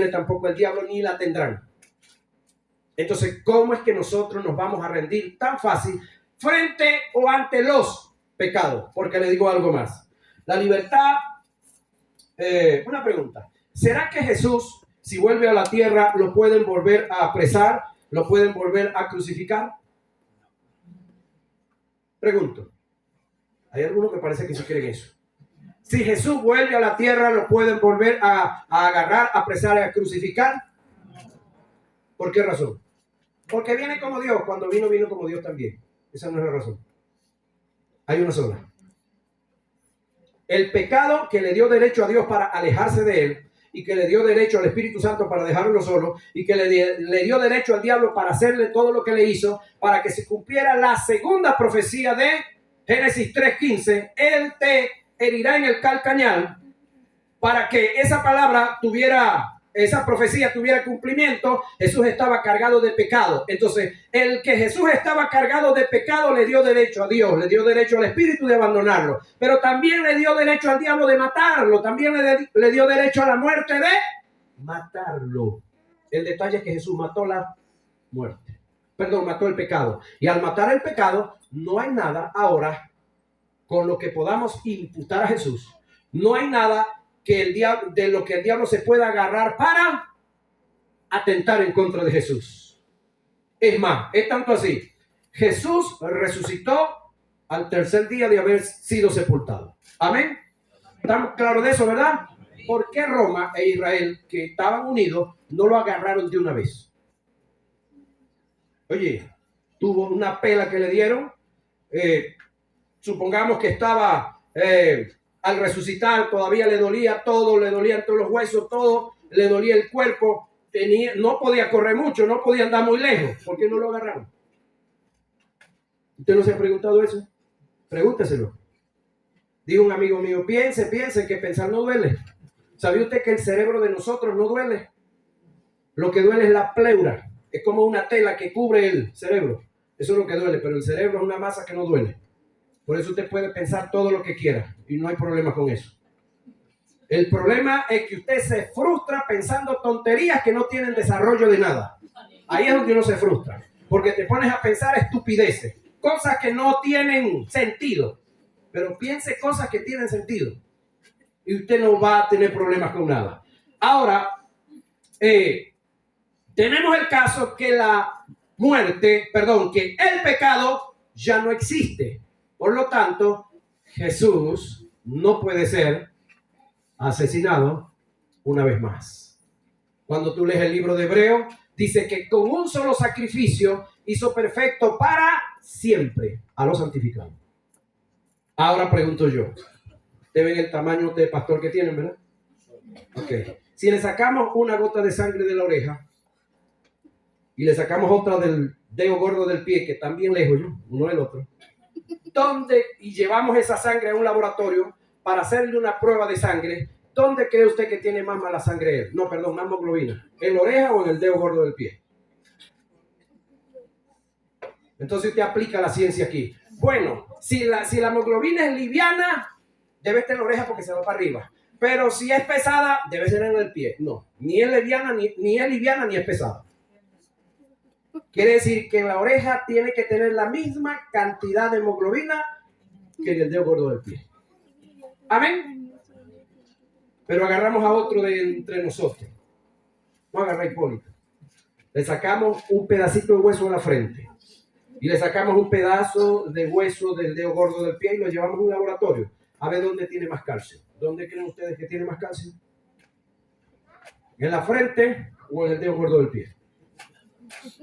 tampoco el diablo ni la tendrán. Entonces, ¿cómo es que nosotros nos vamos a rendir tan fácil frente o ante los pecados? Porque le digo algo más. La libertad, una pregunta. ¿Será que Jesús, si vuelve a la tierra, lo pueden volver a apresar? ¿Lo pueden volver a crucificar? Pregunto. Hay algunos que parece que sí creen eso. Si Jesús vuelve a la tierra, ¿lo pueden volver a agarrar, a apresar y a crucificar? ¿Por qué razón? Porque viene como Dios. Cuando vino como Dios también. Esa no es la razón. Hay una sola. El pecado que le dio derecho a Dios para alejarse de él, y que le dio derecho al Espíritu Santo para dejarlo solo, y que le dio derecho al diablo para hacerle todo lo que le hizo, para que se cumpliera la segunda profecía de Génesis 3:15, él te herirá en el calcañal, para que esa palabra esa profecía tuviera cumplimiento. Jesús estaba cargado de pecado. Entonces, el que Jesús estaba cargado de pecado le dio derecho a Dios, le dio derecho al Espíritu de abandonarlo, pero también le dio derecho al diablo de matarlo, también le dio derecho a la muerte de matarlo. El detalle es que Jesús mató la muerte. Mató el pecado. Y al matar el pecado, no hay nada ahora con lo que podamos imputar a Jesús. No hay nada de lo que el diablo se pueda agarrar para atentar en contra de Jesús. Es más, es tanto así. Jesús resucitó al tercer día de haber sido sepultado. Amén. ¿Estamos claros de eso, verdad? ¿Por qué Roma e Israel, que estaban unidos, no lo agarraron de una vez? Oye, tuvo una pela que le dieron. Supongamos que estaba... al resucitar todavía le dolía todo, le dolían todos los huesos, todo, le dolía el cuerpo, no podía correr mucho, no podía andar muy lejos. ¿Por qué no lo agarraron? ¿Usted no se ha preguntado eso? Pregúnteselo. Dijo un amigo mío, piense que pensar no duele. ¿Sabía usted que el cerebro de nosotros no duele? Lo que duele es la pleura. Es como una tela que cubre el cerebro. Eso es lo que duele, pero el cerebro es una masa que no duele. Por eso usted puede pensar todo lo que quiera y no hay problema con eso. El problema es que usted se frustra pensando tonterías que no tienen desarrollo de nada. Ahí es donde uno se frustra, porque te pones a pensar estupideces, cosas que no tienen sentido. Pero piense cosas que tienen sentido y usted no va a tener problemas con nada. Ahora, tenemos el caso que que el pecado ya no existe. Por lo tanto, Jesús no puede ser asesinado una vez más. Cuando tú lees el libro de Hebreo, dice que con un solo sacrificio hizo perfecto para siempre a los santificados. Ahora pregunto yo, ¿ustedes ven el tamaño de pastor que tienen, verdad? Ok. Si le sacamos una gota de sangre de la oreja y le sacamos otra del dedo gordo del pie, que también lejos yo, uno el otro, y llevamos esa sangre a un laboratorio para hacerle una prueba de sangre, ¿dónde cree usted que tiene más mala sangre él? Más hemoglobina, ¿en la oreja o en el dedo gordo del pie? Entonces usted aplica la ciencia aquí. Bueno, si la hemoglobina es liviana, debe estar en la oreja porque se va para arriba. Pero si es pesada, debe ser en el pie. No, ni es liviana ni es pesada. Quiere decir que en la oreja tiene que tener la misma cantidad de hemoglobina que en el dedo gordo del pie. Amén. Pero agarramos a otro de entre nosotros. No agarra a Hipólito. Le sacamos un pedacito de hueso en la frente. Y le sacamos un pedazo de hueso del dedo gordo del pie y lo llevamos a un laboratorio. A ver dónde tiene más calcio. ¿Dónde creen ustedes que tiene más calcio? ¿En la frente o en el dedo gordo del pie?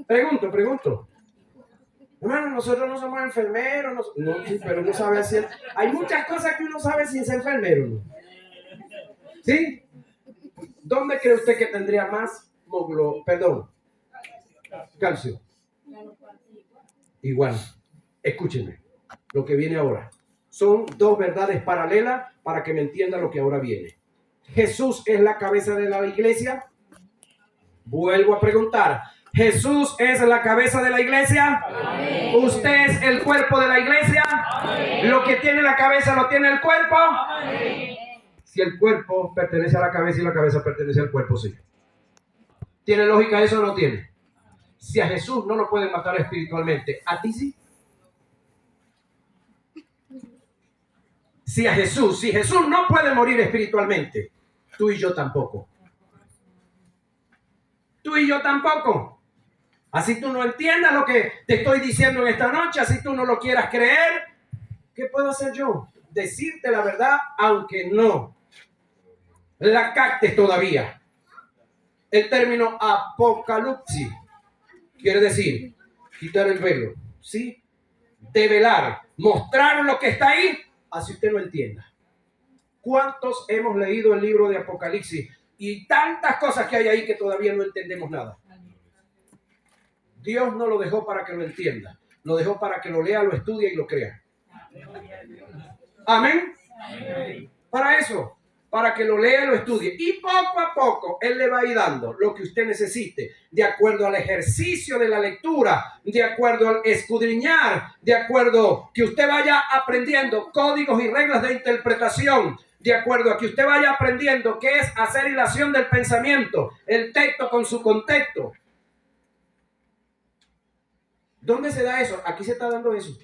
Pregunto. Hermano, nosotros no somos enfermeros. No, sí, pero uno sabe hacer. Hay muchas cosas que uno sabe sin ser enfermero, ¿no? ¿Sí? ¿Dónde cree usted que tendría más calcio? Igual. Escúchenme. Lo que viene ahora. Son dos verdades paralelas para que me entiendan lo que ahora viene. Jesús es la cabeza de la iglesia. Vuelvo a preguntar. Jesús es la cabeza de la iglesia. Amén. Usted es el cuerpo de la iglesia. Amén. Lo que tiene la cabeza lo tiene el cuerpo. Amén. Si el cuerpo pertenece a la cabeza y la cabeza pertenece al cuerpo, sí. ¿Tiene lógica eso o no tiene? Si a Jesús no lo pueden matar espiritualmente, ¿a ti sí? Si Jesús no puede morir espiritualmente, tú y yo tampoco. Tú y yo tampoco. Así tú no entiendas lo que te estoy diciendo en esta noche, así tú no lo quieras creer, ¿qué puedo hacer yo? Decirte la verdad, aunque no la captes todavía. El término apocalipsis quiere decir quitar el velo, ¿sí? Develar, mostrar lo que está ahí, así usted lo entienda. ¿Cuántos hemos leído el libro de Apocalipsis y tantas cosas que hay ahí que todavía no entendemos nada? Dios no lo dejó para que lo entienda, lo dejó para que lo lea, lo estudie y lo crea. Amén. Para eso, para que lo lea y lo estudie. Y poco a poco Él le va a ir dando lo que usted necesite, de acuerdo al ejercicio de la lectura, de acuerdo al escudriñar, de acuerdo que usted vaya aprendiendo códigos y reglas de interpretación, de acuerdo a que usted vaya aprendiendo qué es hacer hilación del pensamiento, el texto con su contexto. ¿Dónde se da eso? Aquí se está dando eso.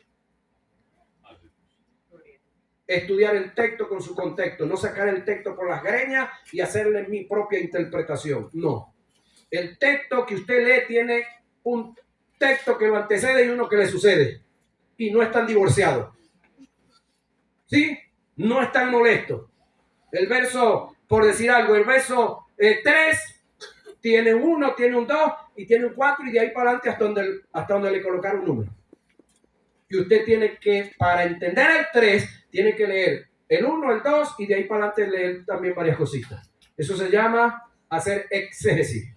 Estudiar el texto con su contexto, no sacar el texto por las greñas y hacerle mi propia interpretación. No. El texto que usted lee tiene un texto que lo antecede y uno que le sucede. Y no están divorciados. ¿Sí? No están molestos. El verso, por decir algo, el verso 3 tiene un 1, tiene un 2 y tiene un 4 y de ahí para adelante hasta donde le colocaron un número. Y usted tiene que, para entender el 3, tiene que leer el 1, el 2 y de ahí para adelante leer también varias cositas. Eso se llama hacer exégesis.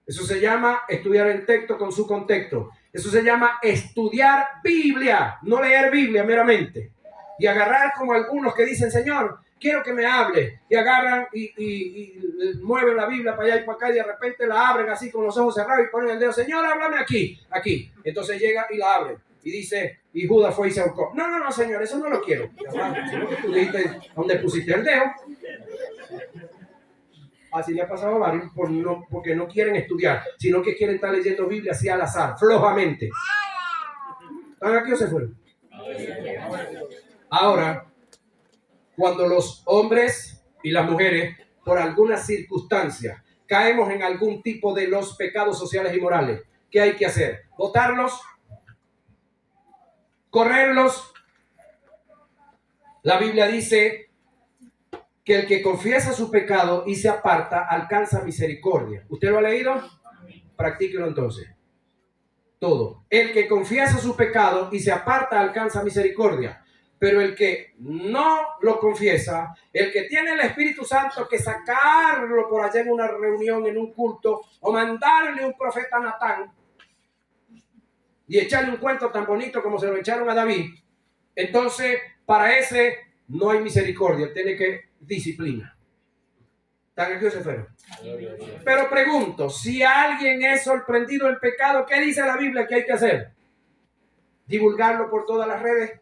Eso se llama estudiar el texto con su contexto. Eso se llama estudiar Biblia, no leer Biblia meramente. Y agarrar como algunos que dicen, Señor, quiero que me hable. Y agarran y mueven la Biblia para allá y para acá y de repente la abren así con los ojos cerrados y ponen el dedo, Señor, háblame aquí. Entonces llega y la abren. Y dice, y Judas fue y se ahorcó. No, señor, eso no lo quiero. Sino que tú dijiste donde pusiste el dedo. Así le ha pasado a varios porque no quieren estudiar, sino que quieren estar leyendo Biblia así al azar, flojamente. ¿Están aquí o se fueron? Ahora, cuando los hombres y las mujeres, por alguna circunstancia, caemos en algún tipo de los pecados sociales y morales, ¿qué hay que hacer? ¿Votarlos? ¿Correrlos? La Biblia dice que el que confiesa su pecado y se aparta alcanza misericordia. ¿Usted lo ha leído? Practíquelo entonces. Todo. El que confiesa su pecado y se aparta alcanza misericordia. Pero el que no lo confiesa, el que tiene el Espíritu Santo que sacarlo por allá en una reunión, en un culto, o mandarle un profeta a Natán y echarle un cuento tan bonito como se lo echaron a David, entonces para ese no hay misericordia, tiene que disciplina. ¿Están aquí o se fueron? Pero pregunto, si alguien es sorprendido en pecado, ¿qué dice la Biblia que hay que hacer? ¿Divulgarlo por todas las redes?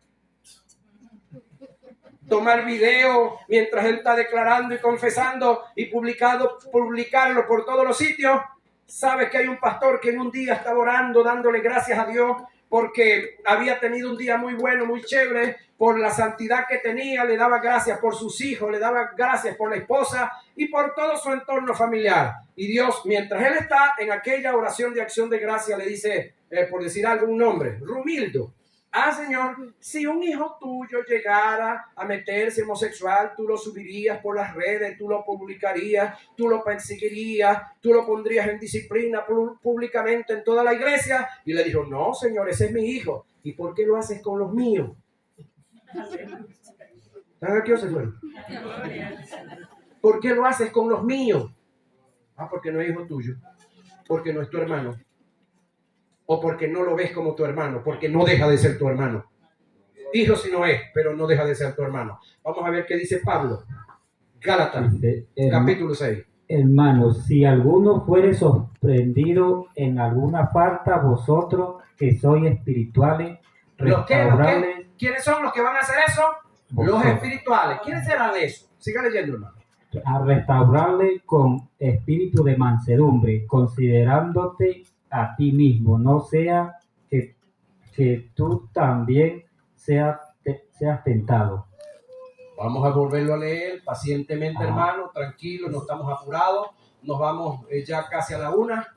¿Tomar video mientras él está declarando y confesando y publicarlo por todos los sitios? ¿Sabes que hay un pastor que en un día estaba orando, dándole gracias a Dios porque había tenido un día muy bueno, muy chévere, por la santidad que tenía, le daba gracias por sus hijos, le daba gracias por la esposa y por todo su entorno familiar? Y Dios, mientras él está en aquella oración de acción de gracia, le dice, por decir algún nombre, Rumildo, Señor, si un hijo tuyo llegara a meterse homosexual, tú lo subirías por las redes, tú lo publicarías, tú lo perseguirías, tú lo pondrías en disciplina públicamente en toda la iglesia. Y le dijo, no, Señor, ese es mi hijo. ¿Y por qué lo haces con los míos? ¿Están aquí o se fueron? ¿Por qué lo haces con los míos? Porque no es hijo tuyo, porque no es tu hermano. O porque no lo ves como tu hermano, porque no deja de ser tu hermano. Hijo si no es, pero no deja de ser tu hermano. Vamos a ver qué dice Pablo. Gálatas, capítulo 6. Hermanos, si alguno fuere sorprendido en alguna falta, vosotros que sois espirituales, ¿Los qué? restaurarles. ¿Quiénes son los que van a hacer eso? Los Vosotros. espirituales. ¿Quiénes serán eso? Siga leyendo, hermano. A restaurarle con espíritu de mansedumbre, considerándote a ti mismo, no sea que tú también seas tentado. Vamos a volverlo a leer pacientemente, Ajá. hermano, tranquilo, no estamos apurados. Nos vamos ya casi a la una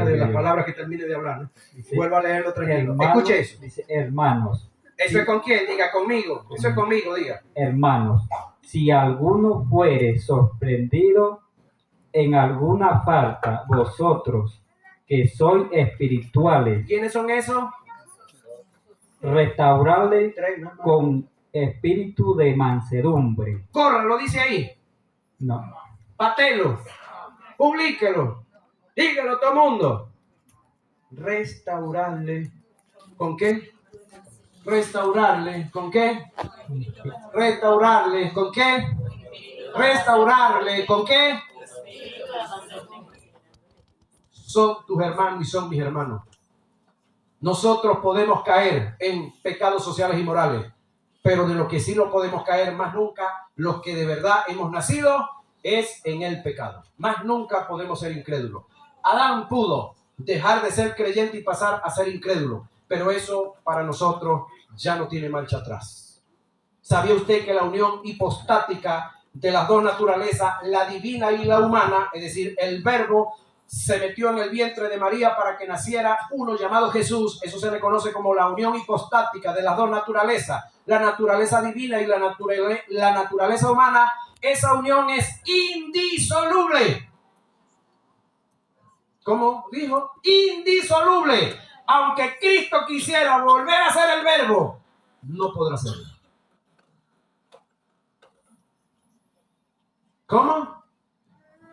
de las palabras que termine de hablar, ¿no? Dice, Vuelvo a leerlo tranquilo. hermanos, Escuche eso. dice, hermanos, ¿Eso es con quién? Diga conmigo. Eso es conmigo, diga. hermanos, si alguno fuere sorprendido en alguna falta, vosotros que sois espirituales, ¿Quiénes son esos? restaurarle Tres, ¿no? con espíritu de mansedumbre. Corra, lo dice ahí. No, Patelo. Publíquelo. Dígalo todo el mundo. Restaurarle. ¿Con qué? Restaurarle. ¿Con qué? Restaurarle. ¿Con qué? Restaurarle. ¿Con qué? Son tus hermanos y son mis hermanos. Nosotros podemos caer en pecados sociales y morales, pero de lo que sí no podemos caer más nunca, los que de verdad hemos nacido, es en el pecado. Más nunca podemos ser incrédulos. Adán pudo dejar de ser creyente y pasar a ser incrédulo, pero eso para nosotros ya no tiene marcha atrás. ¿Sabía usted que la unión hipostática de las dos naturalezas, la divina y la humana, es decir, el verbo se metió en el vientre de María para que naciera uno llamado Jesús? Eso se le conoce como la unión hipostática de las dos naturalezas, la naturaleza divina y la naturaleza humana. Esa unión es indisoluble. ¿Cómo dijo? Indisoluble. Aunque Cristo quisiera volver a ser el verbo, no podrá hacerlo. ¿Cómo?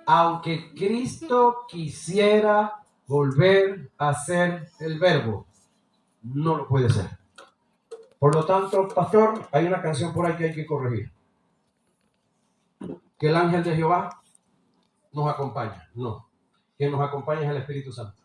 Aunque Cristo quisiera volver a ser el verbo, no lo puede ser. Por lo tanto, pastor, hay una canción por ahí que hay que corregir. Que el ángel de Jehová nos acompaña. No, quien nos acompaña es el Espíritu Santo.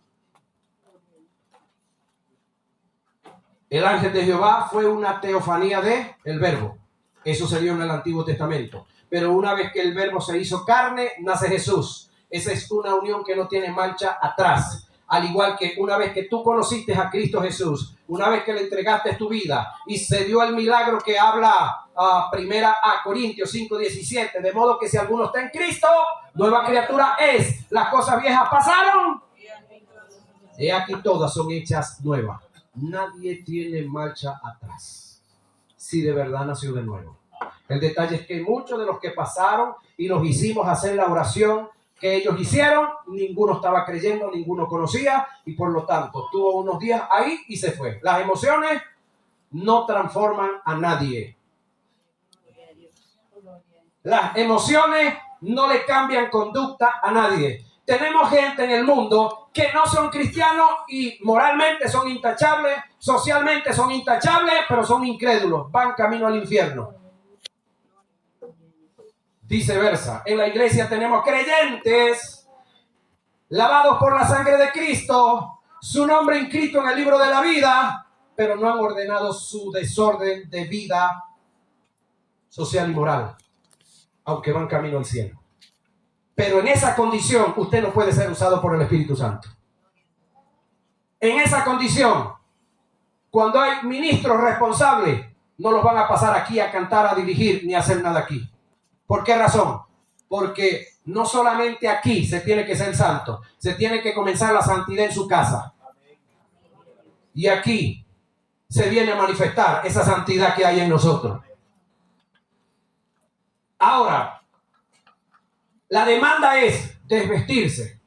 El ángel de Jehová fue una teofanía de el verbo. Eso se dio en el Antiguo Testamento. Pero una vez que el verbo se hizo carne, nace Jesús. Esa es una unión que no tiene marcha atrás. Al igual que una vez que tú conociste a Cristo Jesús, una vez que le entregaste tu vida y se dio el milagro que habla primera a Corintios 5:17, de modo que si alguno está en Cristo, nueva criatura es. Las cosas viejas pasaron. He aquí todas son hechas nuevas. Nadie tiene marcha atrás si de verdad nació de nuevo. El detalle es que muchos de los que pasaron y los hicimos hacer la oración que ellos hicieron, ninguno estaba creyendo, ninguno conocía, y por lo tanto tuvo unos días ahí y se fue. Las emociones no transforman a nadie. Las emociones no le cambian conducta a nadie. Tenemos gente en el mundo que no son cristianos y moralmente son intachables, socialmente son intachables, pero son incrédulos, van camino al infierno. Viceversa, en la iglesia tenemos creyentes lavados por la sangre de Cristo, su nombre inscrito en el libro de la vida, pero no han ordenado su desorden de vida social y moral, aunque van camino al cielo. Pero en esa condición usted no puede ser usado por el Espíritu Santo. En esa condición, cuando hay ministros responsables, no los van a pasar aquí a cantar, a dirigir, ni a hacer nada aquí. ¿Por qué razón? Porque no solamente aquí se tiene que ser santo, se tiene que comenzar la santidad en su casa. Y aquí se viene a manifestar esa santidad que hay en nosotros. Ahora, la demanda es desvestirse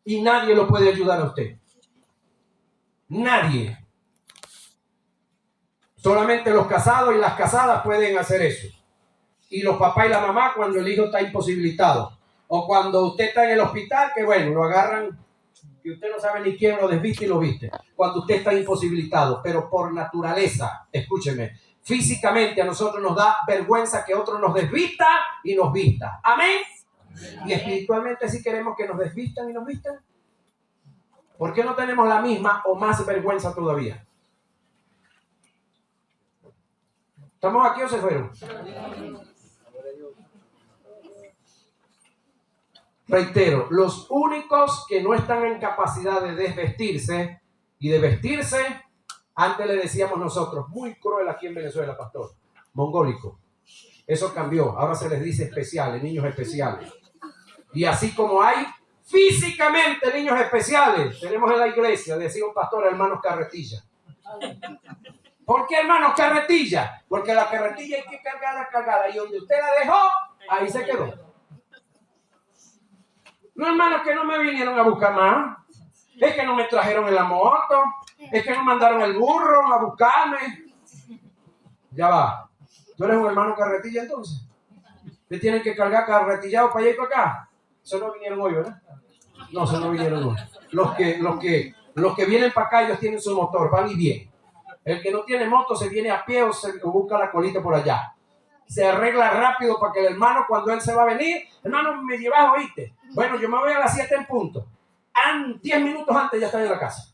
y nadie lo puede ayudar a usted. Nadie. Solamente los casados y las casadas pueden hacer eso. Y los papás y la mamá cuando el hijo está imposibilitado. O cuando usted está en el hospital, que bueno, lo agarran, que usted no sabe ni quién lo desviste y lo viste. Cuando usted está imposibilitado, pero por naturaleza, escúcheme, físicamente a nosotros nos da vergüenza que otro nos desvista y nos vista. Amén. Y espiritualmente sí queremos que nos desvistan y nos vistan. ¿Por qué no tenemos la misma o más vergüenza todavía? ¿Estamos aquí o se fueron? Reitero, los únicos que no están en capacidad de desvestirse y de vestirse, antes le decíamos nosotros, muy cruel aquí en Venezuela, pastor, mongólico. Eso cambió, ahora se les dice especiales, niños especiales. Y así como hay físicamente niños especiales, tenemos en la iglesia, decía un pastor, hermanos carretilla. ¿Por qué hermanos carretilla? Porque la carretilla hay que cargarla, y donde usted la dejó, ahí se quedó. No, hermanos, que no me vinieron a buscar más. Es que no me trajeron en la moto. Es que no mandaron el burro a buscarme. Ya va. ¿Tú eres un hermano carretilla entonces? ¿Te tienen que cargar carretillado para allá y para acá? Eso no vinieron hoy, ¿verdad? No, eso no vinieron hoy. Los que vienen para acá, ellos tienen su motor, van y vienen. El que no tiene moto se viene a pie o se busca la colita por allá. Se arregla rápido para que el hermano, cuando él se va a venir, hermano, me llevas, ¿oíste? Bueno, yo me voy a las 7 en punto. 10 minutos antes ya está en la casa.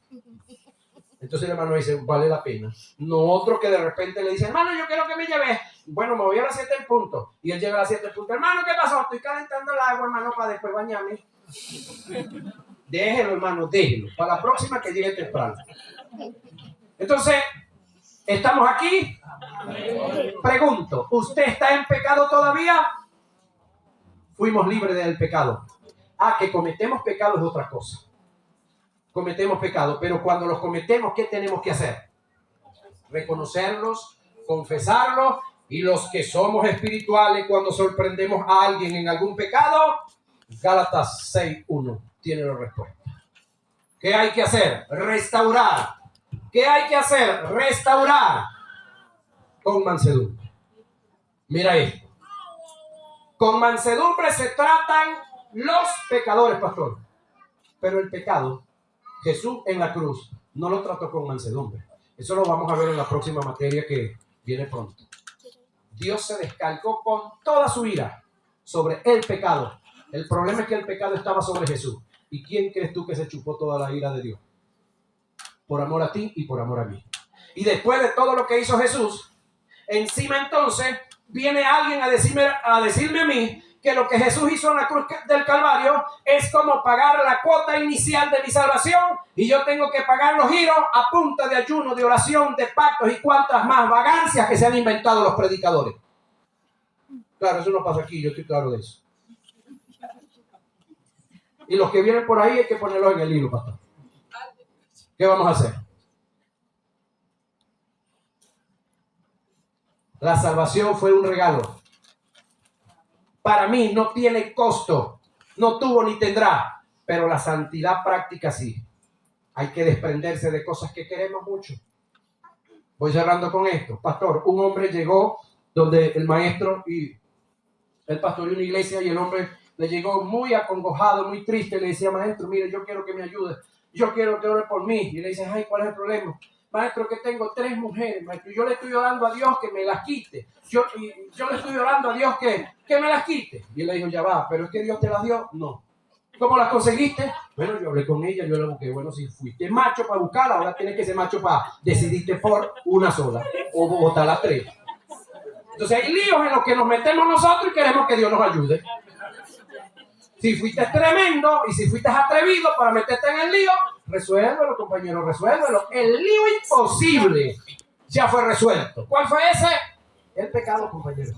Entonces el hermano dice, vale la pena. No otro que de repente le dice, hermano, yo quiero que me lleves. Bueno, me voy a las 7 en punto. Y él llega a las 7 en punto. Hermano, ¿qué pasó? Estoy calentando el agua, hermano, para después bañarme. Déjelo, hermano, déjelo. Para la próxima que llegue temprano. Entonces, ¿estamos aquí? Pregunto, ¿usted está en pecado todavía? Fuimos libres del pecado. Que cometemos pecado es otra cosa. Cometemos pecado, pero cuando los cometemos, ¿qué tenemos que hacer? Reconocerlos, confesarlos, y los que somos espirituales, cuando sorprendemos a alguien en algún pecado, Gálatas 6:1 tiene la respuesta. ¿Qué hay que hacer? Restaurar. ¿Qué hay que hacer? Restaurar con mansedumbre. Mira esto. Con mansedumbre se tratan los pecadores, pastor. Pero el pecado, Jesús en la cruz no lo trató con mansedumbre. Eso lo vamos a ver en la próxima materia que viene pronto. Dios se descargó con toda su ira sobre el pecado. El problema es que el pecado estaba sobre Jesús. ¿Y quién crees tú que se chupó toda la ira de Dios? Por amor a ti y por amor a mí. Y después de todo lo que hizo Jesús, encima entonces viene alguien a decirme a mí que lo que Jesús hizo en la cruz del Calvario es como pagar la cuota inicial de mi salvación, y yo tengo que pagar los giros a punta de ayuno, de oración, de pactos y cuantas más vagancias que se han inventado los predicadores. Claro, eso no pasa aquí, yo estoy claro de eso. Y los que vienen por ahí hay que ponerlos en el hilo, pastor. ¿Qué vamos a hacer? La salvación fue un regalo. Para mí no tiene costo, no tuvo ni tendrá, pero la santidad práctica sí. Hay que desprenderse de cosas que queremos mucho. Voy cerrando con esto. Pastor, un hombre llegó donde el maestro y el pastor de una iglesia, y el hombre le llegó muy acongojado, muy triste. Le decía, maestro, mire, yo quiero que me ayude. Yo quiero que ore por mí. Y le dice, ay, ¿cuál es el problema? Maestro, que tengo 3 mujeres, maestro. Yo le estoy orando a Dios que me las quite. Yo le estoy orando a Dios que me las quite. Y él le dijo, ya va, pero es que Dios te las dio. No. ¿Cómo las conseguiste? Bueno, yo hablé con ella, yo le busqué. Bueno, si fuiste macho para buscarla, ahora tienes que ser macho para decidirte por una sola o botar las 3. Entonces hay líos en los que nos metemos nosotros y queremos que Dios nos ayude. Si fuiste tremendo y si fuiste atrevido para meterte en el lío, resuélvelo, compañero, resuélvelo. El lío imposible ya fue resuelto. ¿Cuál fue ese? El pecado, compañero.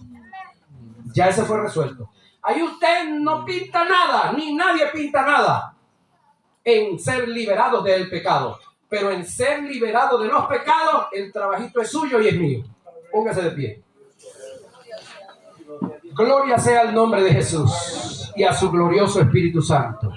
Ya ese fue resuelto. Ahí usted no pinta nada, ni nadie pinta nada en ser liberado del pecado. Pero en ser liberado de los pecados, el trabajito es suyo y es mío. Póngase de pie. Gloria sea el nombre de Jesús y a su glorioso Espíritu Santo.